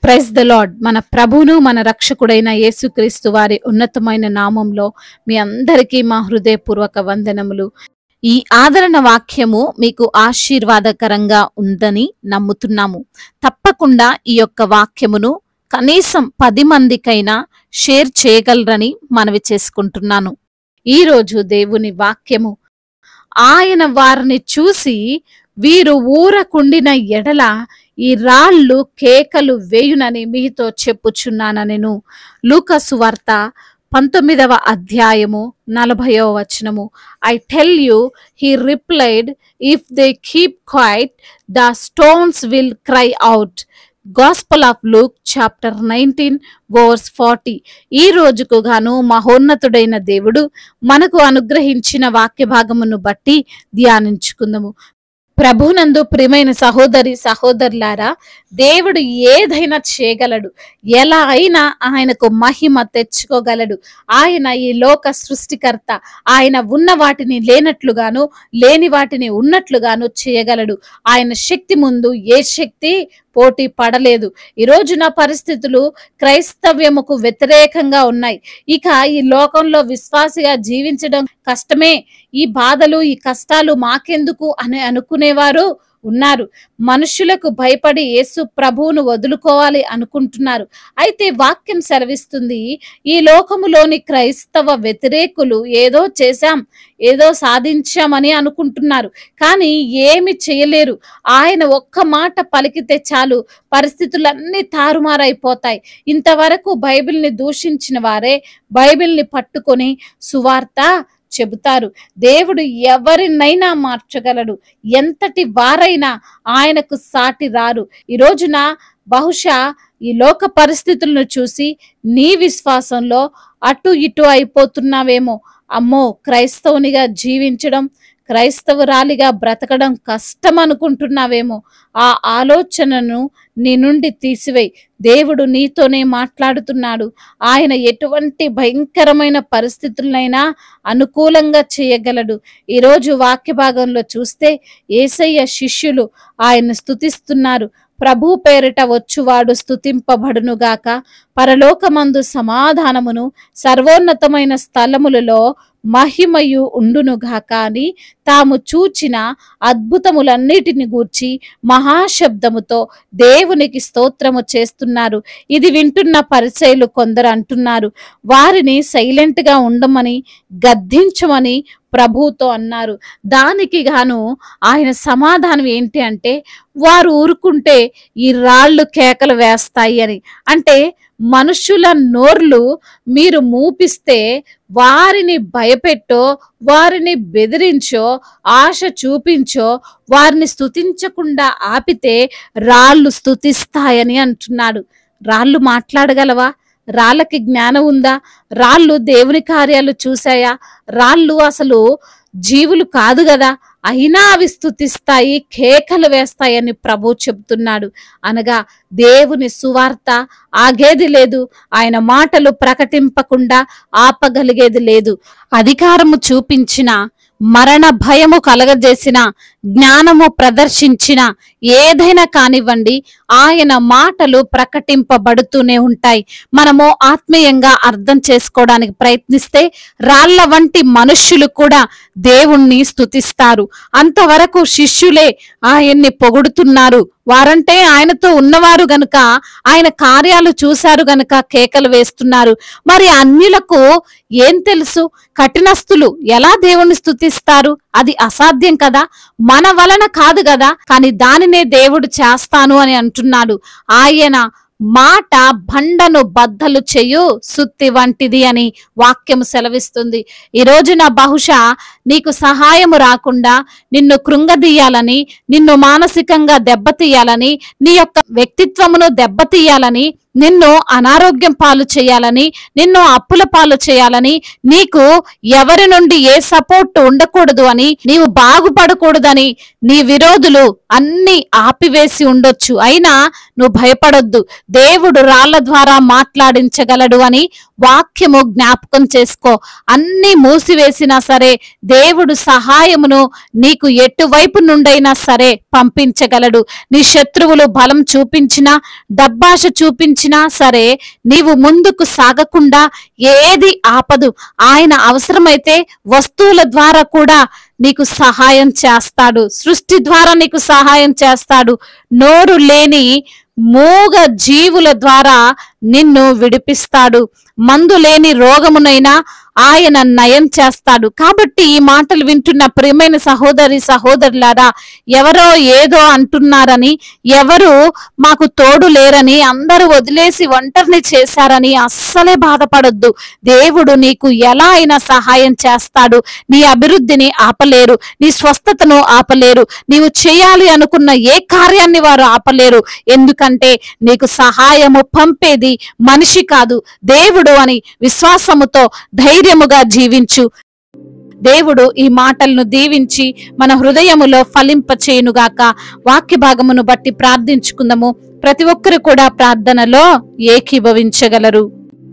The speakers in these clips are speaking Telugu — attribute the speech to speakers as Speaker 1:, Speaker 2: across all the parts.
Speaker 1: Praise the lord. మన ప్రభువును మన రక్షకుడైన యేసుక్రీస్తు వారి ఉన్నతమైన నామంలో మీ అందరికీ మా హృదయపూర్వక వందనములు. ఈ ఆదరణ వాక్యము మీకు ఆశీర్వాదకరంగా ఉందని నమ్ముతున్నాము. తప్పకుండా ఈ యొక్క వాక్యమును కనీసం 10 మందికైనా షేర్ చేయగలరని మనవి చేసుకుంటున్నాను. ఈరోజు దేవుని వాక్యము, ఆయన వారిని చూసి వీరు ఊరకుండిన ఎడల ఈ రాళ్ళు కేకలు వేయునని మీతో చెప్పుచున్నానెను. లూకా సువార్త 19వ అధ్యాయము 40వ వచనము. I tell you, he replied, if they keep quiet, the stones will cry out. Gospel of Luke chapter 19 verse 40. ఈ రోజుకు గాను మహోన్నతుడైన దేవుడు మనకు అనుగ్రహించిన వాక్య భాగమును బట్టి ధ్యానించుకుందాము. ప్రభునందు ప్రియమైన సహోదరి సహోదరులారా, దేవుడు ఏదైనా చేయగలడు. ఎలా అయినా ఆయనకు మహిమ తెచ్చుకోగలడు. ఆయన ఈ లోక సృష్టికర్త. ఆయన ఉన్న వాటిని లేనట్లుగాను, లేని వాటిని ఉన్నట్లుగాను చేయగలడు. ఆయన శక్తి ముందు ఏ శక్తి పోటీ పడలేదు. ఈ రోజున పరిస్థితులు క్రైస్తవ్యముకు వ్యతిరేకంగా ఉన్నాయి. ఇక ఈ లోకంలో విశ్వాసిగా జీవించడం కష్టమే, ఈ బాధలు ఈ కష్టాలు మాకెందుకు అని అనుకునేవారు ఉన్నారు. మనుషులకు భయపడి యేసు ప్రభువును వదులుకోవాలి అనుకుంటున్నారు. అయితే వాక్యం సెలవిస్తుంది, ఈ లోకములోని క్రైస్తవ వ్యతిరేకులు ఏదో చేశాం, ఏదో సాధించామని అనుకుంటున్నారు, కానీ ఏమి చేయలేరు. ఆయన ఒక్క మాట పలికితే చాలు, పరిస్థితులన్నీ తారుమారైపోతాయి. ఇంతవరకు బైబిల్ని దూషించిన వారే బైబిల్ని పట్టుకొని సువార్త చెబుతారు. దేవుడు ఎవరినైనా మార్చగలడు. ఎంతటి వారైనా ఆయనకు సాటి రారు. ఈ రోజున బహుశా ఈ లోక పరిస్థితులను చూసి నీ విశ్వాసంలో అటు ఇటు అయిపోతున్నావేమో. అమ్మో, క్రైస్తవునిగా జీవించడం, క్రైస్తవురాలిగా బ్రతకడం కష్టం అనుకుంటున్నావేమో. ఆ ఆలోచనను నీ నుండి తీసివేయి. దేవుడు నీతోనే మాట్లాడుతున్నాడు. ఆయన ఎటువంటి భయంకరమైన పరిస్థితులనైనా అనుకూలంగా చేయగలడు. ఈరోజు వాక్య భాగంలో చూస్తే యేసయ్య శిష్యులు ఆయన స్తుతిస్తున్నారు. ప్రభు పేరిట వచ్చువాడు స్తుతింపబడునుగాక, పరలోకమందు సమాధానమును, సర్వోన్నతమైన స్థలములలో మహిమయు ఉండునుగాక అని తాము చూచిన అద్భుతములన్నిటిని గూర్చి మహాశబ్దముతో దేవునికి స్తోత్రము చేస్తున్నారు. ఇది వింటున్న పరిసయ్యులు కొందరు అంటున్నారు, వారిని సైలెంట్ గా ఉండమని, గద్దించమని ప్రభువుతో అన్నారు. దానికి గాను ఆయన సమాధానం ఏంటి అంటే, వారు ఊరుకుంటే ఈ రాళ్ళు కేకలు వేస్తాయి అని. అంటే మనుషుల నోర్లు మీరు మూపిస్తే, వారిని భయపెట్టో, వారిని బెదిరించో, ఆశ చూపించో, వారిని స్తుతించకుండా ఆపితే రాళ్ళు స్తుతిస్తాయని అంటున్నాడు. రాళ్ళు మాట్లాడగలవా? రాళ్ళకి జ్ఞానం ఉందా? రాళ్ళు దేవుని కార్యాలు చూసాయా? రాళ్ళు అసలు జీవులు కాదు కదా, అయినా అవి స్తుతిస్తాయి, కేకలు వేస్తాయని ప్రభు చెబుతున్నాడు. అనగా దేవుని సువార్త ఆగేది లేదు. ఆయన మాటలు ప్రకటింపకుండా ఆపగలిగేది లేదు. అధికారము చూపించిన, మరణ భయము కలగజేసిన, జ్ఞానము ప్రదర్శించిన ఏదైనా కానివ్వండి, ఆయన మాటలు ప్రకటింపబడుతూనే ఉంటాయి. మనము ఆత్మీయంగా అర్థం చేసుకోవడానికి ప్రయత్నిస్తే రాళ్ల వంటి మనుష్యులు కూడా దేవుణ్ణి స్తుతిస్తారు. అంతవరకు శిష్యులే ఆయన్ని పొగుడుతున్నారు. వారంటే ఆయనతో ఉన్నవారు గనుక, ఆయన కార్యాలు చూశారు గనుక కేకలు వేస్తున్నారు. మరి అన్యులకు ఏం తెలుసు? కఠినస్తులు ఎలా దేవుణ్ణి స్తుతిస్తారు? అది అసాధ్యం కదా, మన వలన కాదు కదా. కానీ దానినే దేవుడు చేస్తాను అని అంటున్నాడు. ఆయన మాట బండను బద్దలు చేయు సుత్తి వంటిది అని వాక్యము సెలవిస్తుంది. ఈ రోజున బహుశా నీకు సహాయము రాకుండా, నిన్ను కృంగదీయాలని, నిన్ను మానసికంగా దెబ్బతీయాలని, నీ యొక్క వ్యక్తిత్వమును దెబ్బతీయాలని, నిన్ను అనారోగ్యం పాలు చేయాలని, నిన్ను అప్పుల పాలు చేయాలని, నీకు ఎవరి నుండి ఏ సపోర్ట్ ఉండకూడదు అని, నీవు బాగుపడకూడదని నీ విరోధులు అన్ని ఆపివేసి ఉండొచ్చు. అయినా నువ్వు భయపడొద్దు. దేవుడు రాళ్ల ద్వారా మాట్లాడించగలడు అని వాక్యము జ్ఞాపకం చేసుకో. అన్ని మూసివేసినా సరే దేవుడు సహాయమును నీకు ఎటువైపు నుండైనా సరే పంపించగలడు. నీ శత్రువులు బలం చూపించినా, డబ్బాష చూపించినా సరే నీవు ముందుకు సాగకుండా ఏది ఆపదు. ఆయన అవసరమైతే వస్తువుల ద్వారా కూడా నీకు సహాయం చేస్తాడు. సృష్టి ద్వారా నీకు సహాయం చేస్తాడు. నోరు లేని మూగ జీవుల ద్వారా నిన్ను విడిపిస్తాడు. మందు లేని రోగమునైనా ఆయన నయం చేస్తాడు. కాబట్టి ఈ మాటలు వింటున్న ప్రియమైన సహోదరి సహోదరులారా, ఎవరో ఏదో అంటున్నారని, ఎవరు మాకు తోడు లేరని, అందరూ వదిలేసి ఒంటరిని చేశారని అస్సలే బాధపడొద్దు. దేవుడు నీకు ఎలా అయినా సహాయం చేస్తాడు. నీ అభివృద్ధిని ఆపలేరు, నీ స్వస్థతను ఆపలేరు, నీవు చేయాలి అనుకున్న ఏ కార్యాన్ని వారు ఆపలేరు. ఎందుకంటే నీకు సహాయము పంపేది మనిషి కాదు, దేవుడు అని విశ్వాసముతో ధైర్యముగా జీవించు. దేవుడు ఈ మాటలను దీవించి మన హృదయములో ఫలింపచేయునుగాక. వాక్య భాగమును బట్టి ప్రార్థించుకుందాము. ప్రతి ఒక్కరు కూడా ప్రార్థనలో ఏకీభవించగలరు.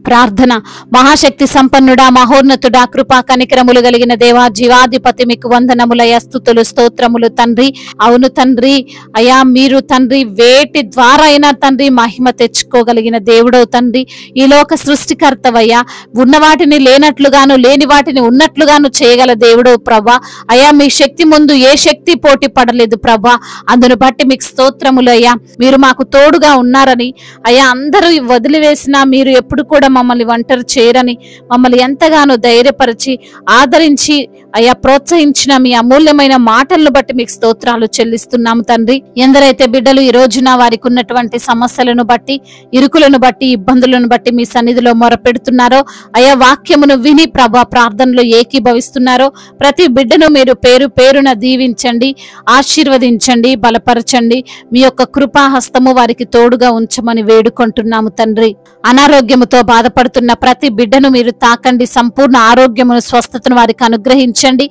Speaker 1: ప్రార్థన. మహాశక్తి సంపన్నుడా, మహోన్నతుడా, కృపా కనికరములు కలిగిన దేవా, జీవాధిపతి, మీకు వందనములయ, స్తుతులు, స్తోత్రములు తండ్రి. అవును తండ్రి, అయా మీరు తండ్రి వేటి ద్వారా అయినా తండ్రి మహిమ తెచ్చుకోగలిగిన దేవుడవు తండ్రి. ఈ లోక సృష్టికర్తవయ్యా, ఉన్న వాటిని లేనట్లుగాను, లేని వాటిని ఉన్నట్లుగాను చేయగల దేవుడవు ప్రభా. అయా మీ శక్తి ముందు ఏ శక్తి పోటీ పడలేదు ప్రభా. అందును బట్టి మీకు స్తోత్రములు అయ్యా. మీరు మాకు తోడుగా ఉన్నారని, అయా అందరూ వదిలివేసినా మీరు ఎప్పుడు కూడా మమ్మల్ని ఒంటరి చేయరని, మమ్మల్ని ఎంతగానో ధైర్యపరిచి ఆదరించి అయ్యా ప్రోత్సహించిన మీ అమూల్యమైన మాటలను బట్టి మీకు స్తోత్రాలు చెల్లిస్తున్నాము తండ్రి. ఎందరైతే బిడ్డలు ఈ రోజున వారికి ఉన్నటువంటి సమస్యలను బట్టి, ఇరుకులను బట్టి, ఇబ్బందులను బట్టి మీ సన్నిధిలో మొరపెడుతున్నారో, అయా వాక్యమును విని ప్రభా ప్రార్థనలో ఏకీభవిస్తున్నారో ప్రతి బిడ్డను మీరు పేరు పేరున దీవించండి, ఆశీర్వదించండి, బలపరచండి. మీ యొక్క కృపాహస్తము వారికి తోడుగా ఉంచమని వేడుకుంటున్నాము తండ్రి. అనారోగ్యముతో బాధపడుతున్న ప్రతి బిడ్డను మీరు తాకండి. సంపూర్ణ ఆరోగ్యమును, స్వస్థతను వారికి అనుగ్రహించండి.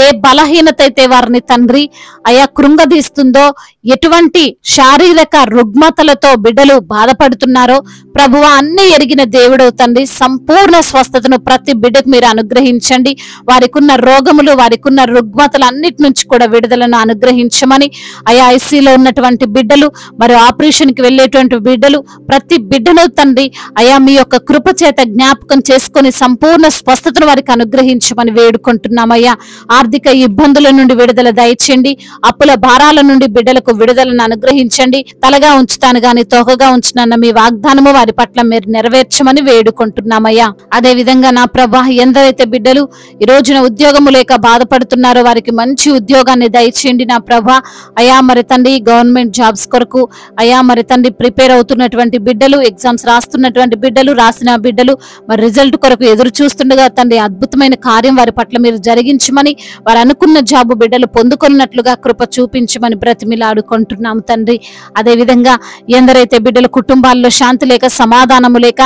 Speaker 1: ఏ బలహీనత అయితే వారిని తండ్రి అయా కృంగదీస్తుందో, ఎటువంటి శారీరక రుగ్మతలతో బిడ్డలు బాధపడుతున్నారో ప్రభువా అన్ని ఎరిగిన దేవుడవు తండ్రి. సంపూర్ణ స్వస్థతను ప్రతి బిడ్డకు మీరు అనుగ్రహించండి. వారికి ఉన్న రోగములు, వారికి ఉన్న రుగ్మతలు అన్నిటి నుంచి కూడా విడుదలను అనుగ్రహించమని, అయా ఐసీలో ఉన్నటువంటి బిడ్డలు, మరి ఆపరేషన్ కి వెళ్ళేటువంటి బిడ్డలు, ప్రతి బిడ్డను తండ్రి అయా మీ యొక్క కృప చేత జ్ఞాపకం చేసుకొని సంపూర్ణ స్వస్థతను వారికి అనుగ్రహించమని వేడుకుంటున్నామయ్యా. ఆర్థిక ఇబ్బందుల నుండి విడుదల దయచేయండి. అప్పుల భారాల నుండి బిడ్డలకు విడుదలను అనుగ్రహించండి. తలగా ఉంచుతాను గాని తోకగా ఉంచునన్న మీ వాగ్దానము వారి పట్ల మీరు నెరవేర్చమని వేడుకుంటున్నామయ్యా. అదే విధంగా నా ప్రభా, ఎందరైతే బిడ్డలు ఈ రోజున ఉద్యోగము లేక బాధపడుతున్నారో వారికి మంచి ఉద్యోగాన్ని దయచేయండి నా ప్రభా. అయా మరి తండ్రి గవర్నమెంట్ జాబ్స్ కొరకు అయా మరి తండ్రి ప్రిపేర్ అవుతున్నటువంటి బిడ్డలు, ఎగ్జామ్స్ రాస్తున్నటువంటి బిడ్డలు, రాసిన బిడ్డలు మరి రిజల్ట్ కొరకు ఎదురు చూస్తుండగా తండ్రి అద్భుతమైన కార్యం వారి పట్ల మీరు జరిగించమని, వారు అనుకున్న జాబు బిడ్డలు పొందుకున్నట్లుగా కృప చూపించమని బ్రతిమిలాడుకుంటున్నాము తండ్రి. అదే విధంగా ఎందరైతే బిడ్డల కుటుంబాల్లో శాంతి లేక, సమాధానము లేక,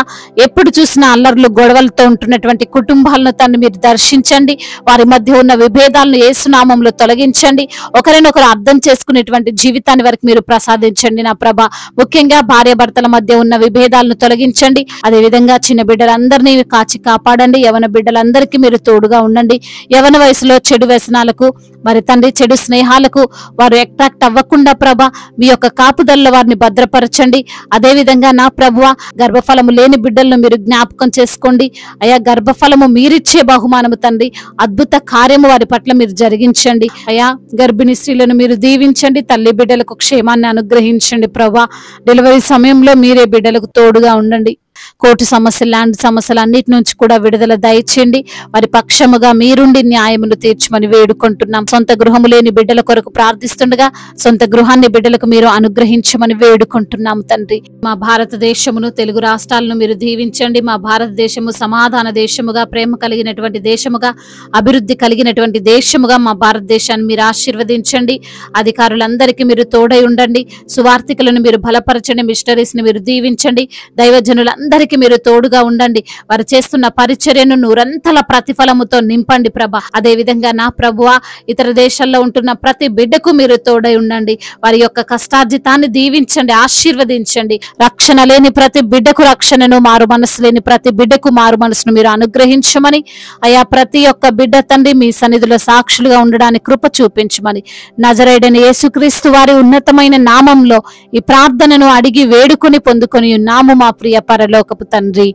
Speaker 1: ఎప్పుడు చూసినా అల్లర్లు గొడవలతో ఉంటున్నటువంటి కుటుంబాలను తండ్రి మీరు దర్శించండి. వారి మధ్య ఉన్న విభేదాలను యేసునామంలో తొలగించండి. ఒకరినొకరు అర్థం చేసుకునేటువంటి జీవితాన్ని వారికి మీరు ప్రసాదించండి నా ప్రభ. ముఖ్యంగా భార్యాభర్తల మధ్య ఉన్న విభేదాలను తొలగించండి. అదే విధంగా చిన్న బిడ్డలందరినీ కాచి కాపాడండి. యవన బిడ్డలందరికీ మీరు తోడుగా ఉండండి. యవన వయసులో చెడు వ్యసనాలకు, మరి తండ్రి చెడు స్నేహాలకు వారు అట్రాక్ట్ అవ్వకుండా ప్రభ మీ యొక్క కాపుదల్లో వారిని భద్రపరచండి. అదే విధంగా నా ప్రభువ, గర్భఫలము లేని బిడ్డలను మీరు జ్ఞాపకం చేసుకోండి. అయా గర్భఫలము మీరిచ్చే బహుమానము తండ్రి, అద్భుత కార్యము వారి పట్ల మీరు జరిగించండి. అయా గర్భిణీ స్త్రీలను మీరు దీవించండి. తల్లి బిడ్డలకు క్షేమాన్ని అనుగ్రహించండి ప్రభా. డెలివరీ సమయంలో మీరే బిడ్డలకు తోడుగా ఉండండి. కోర్టు సమస్యలు, ల్యాండ్ సమస్యలు అన్నిటి నుంచి కూడా విడుదల దయచేయండి. వారి పక్షముగా మీరుండి న్యాయములు తీర్చమని వేడుకుంటున్నాం. సొంత గృహము లేని బిడ్డల కొరకు ప్రార్థిస్తుండగా సొంత గృహాన్ని బిడ్డలకు మీరు అనుగ్రహించమని వేడుకుంటున్నాము తండ్రి. మా భారతదేశమును, తెలుగు రాష్ట్రాలను మీరు దీవించండి. మా భారతదేశము సమాధాన దేశముగా, ప్రేమ కలిగినటువంటి దేశముగా, అభివృద్ధి కలిగినటువంటి దేశముగా మా భారతదేశాన్ని మీరు ఆశీర్వదించండి. అధికారులందరికీ మీరు తోడై ఉండండి. సువార్థికులను మీరు బలపరచండి. మిషనరీస్ ని మీరు దీవించండి. దైవజనులందరికీ బిడ్డలకి మీరు తోడుగా ఉండండి. వారు చేస్తున్న పరిచర్యను నూరంతల ప్రతిఫలముతో నింపండి ప్రభా. అదే విధంగా నా ప్రభువా, ఇతర దేశాల్లో ఉంటున్న ప్రతి బిడ్డకు మీరు తోడై ఉండండి. వారి యొక్క కష్టార్జితాన్ని దీవించండి, ఆశీర్వదించండి. రక్షణ లేని ప్రతి బిడ్డకు రక్షణను, మారు మనసు లేని ప్రతి బిడ్డకు మారు మనసును మీరు అనుగ్రహించమని, అయా ప్రతి ఒక్క బిడ్డ తండ్రి మీ సన్నిధిలో సాక్షులుగా ఉండడానికి కృప చూపించమని నజరేయుడైన యేసుక్రీస్తు వారి ఉన్నతమైన నామంలో ఈ ప్రార్థనను అడిగి వేడుకొని పొందుకొని ఉన్నాము మా ప్రియ పరలోకపు తండ్రి,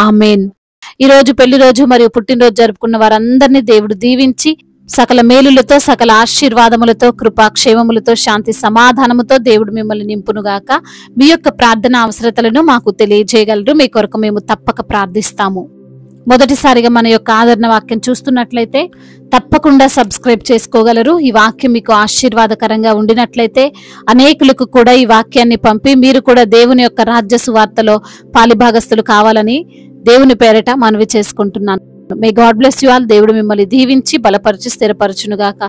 Speaker 1: ఆమేన్. ఈ రోజు పెళ్లి రోజు మరియు పుట్టినరోజు జరుపుకున్న వారందరినీ దేవుడు దీవించి సకల మేలులతో, సకల ఆశీర్వాదములతో, కృపాక్షేమములతో, శాంతి సమాధానముతో దేవుడు మిమ్మల్ని నింపునుగాక. మీ యొక్క ప్రార్థన అవసరతలను మాకు తెలియజేయగలరు. మీ కొరకు మేము తప్పక ప్రార్థిస్తాము. మొదటిసారిగా మన యొక్క ఆదరణ వాక్యం చూస్తున్నట్లయితే తప్పకుండా సబ్స్క్రైబ్ చేసుకోగలరు. ఈ వాక్యం మీకు ఆశీర్వాదకరంగా ఉండినట్లయితే అనేకులకు కూడా ఈ వాక్యాన్ని పంపి మీరు కూడా దేవుని యొక్క రాజ్య సువార్తలో పాలిభాగస్తులు కావాలని దేవుని పేరిట మనవి చేసుకుంటున్నాను. May God bless you all. దేవుడు మిమ్మల్ని దీవించి బలపరిచి స్థిరపరచునుగాక.